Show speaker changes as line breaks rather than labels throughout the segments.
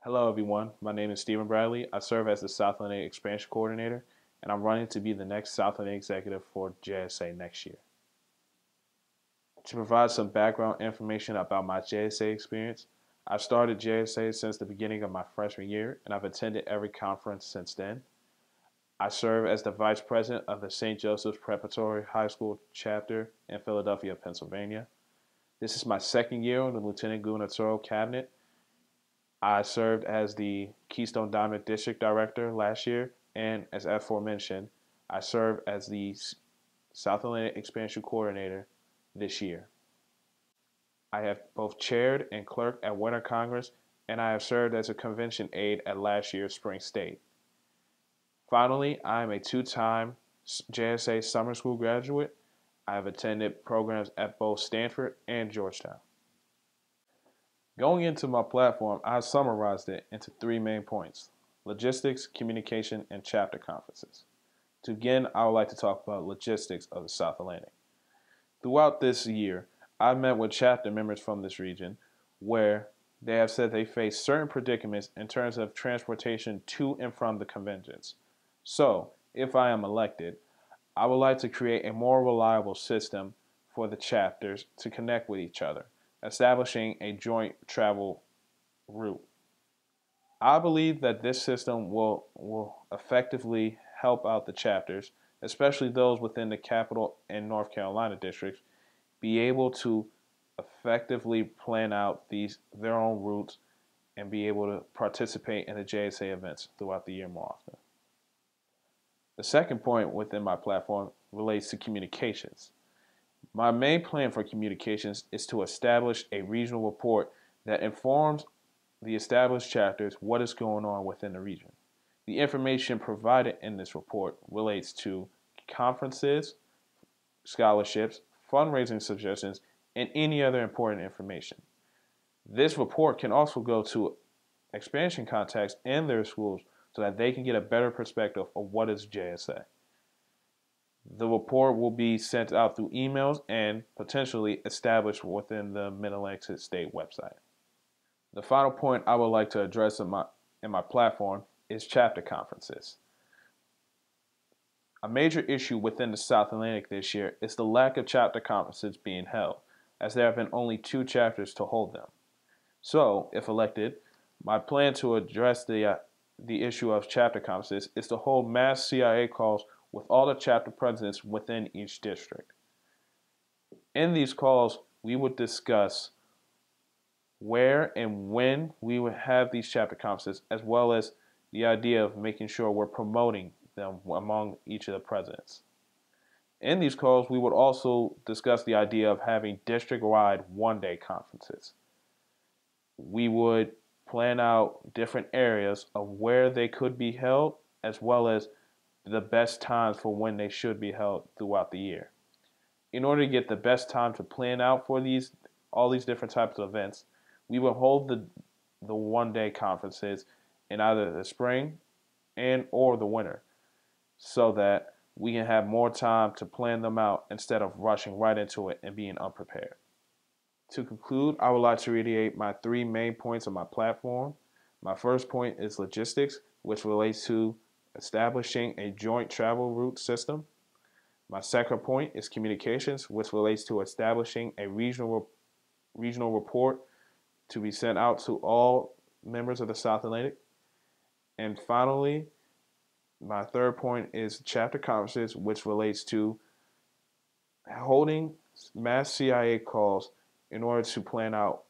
Hello everyone, my name is Stephen Bradley. I serve as the South Atlantic Expansion Coordinator and I'm running to be the next South Atlantic Executive for JSA next year. To provide some background information about my JSA experience, I've started JSA since the beginning of my freshman year and I've attended every conference since then. I serve as the Vice President of the St. Joseph's Preparatory High School chapter in Philadelphia, Pennsylvania. This is my second year on the Lieutenant Gubernatorial Cabinet. I served as the Keystone Diamond District Director last year, and as aforementioned, I served as the South Atlantic Expansion Coordinator this year. I have both chaired and clerked at Winter Congress, and I have served as a convention aide at last year's Spring State. Finally, I am a two-time JSA summer school graduate. I have attended programs at both Stanford and Georgetown. Going into my platform, I summarized it into three main points: logistics, communication, and chapter conferences. To begin, I would like to talk about logistics of the South Atlantic. Throughout this year, I've met with chapter members from this region where they have said they face certain predicaments in terms of transportation to and from the conventions. So, if I am elected, I would like to create a more reliable system for the chapters to connect with each other, establishing a joint travel route. I believe that this system will effectively help out the chapters, especially those within the Capital and North Carolina districts, be able to effectively plan out their own routes and be able to participate in the JSA events throughout the year more often. The second point within my platform relates to communications. My main plan for communications is to establish a regional report that informs the established chapters what is going on within the region. The information provided in this report relates to conferences, scholarships, fundraising suggestions, and any other important information. This report can also go to expansion contacts in their schools so that they can get a better perspective of what is JSA. The report will be sent out through emails and potentially established within the Mid-Atlantic State website. The final point I would like to address in my platform is chapter conferences. A major issue within the South Atlantic this year is the lack of chapter conferences being held, as there have been only 2 chapters to hold them. So, if elected, my plan to address the issue of chapter conferences is to hold mass CIA calls with all the chapter presidents within each district. In these calls, we would discuss where and when we would have these chapter conferences, as well as the idea of making sure we're promoting them among each of the presidents. In these calls, we would also discuss the idea of having district-wide one-day conferences. We would plan out different areas of where they could be held, as well as the best times for when they should be held throughout the year. In order to get the best time to plan out for all these different types of events, we will hold the one-day conferences in either the spring or the winter, so that we can have more time to plan them out instead of rushing right into it and being unprepared. To conclude, I would like to reiterate my 3 main points of my platform. My first point is logistics, which relates to establishing a joint travel route system. My second point is communications, which relates to establishing a regional report to be sent out to all members of the South Atlantic. And finally, my third point is chapter conferences, which relates to holding mass CIA calls in order to plan out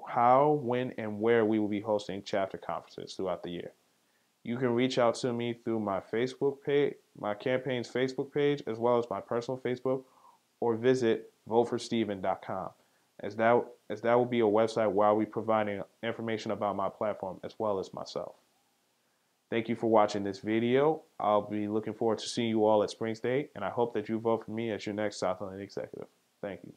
how, when, and where we will be hosting chapter conferences throughout the year. You can reach out to me through my Facebook page, my campaign's Facebook page, as well as my personal Facebook, or visit voteforstephen.com, as that will be a website where I'll be providing information about my platform as well as myself. Thank you for watching this video. I'll be looking forward to seeing you all at Spring State, and I hope that you vote for me as your next South Atlantic Executive. Thank you.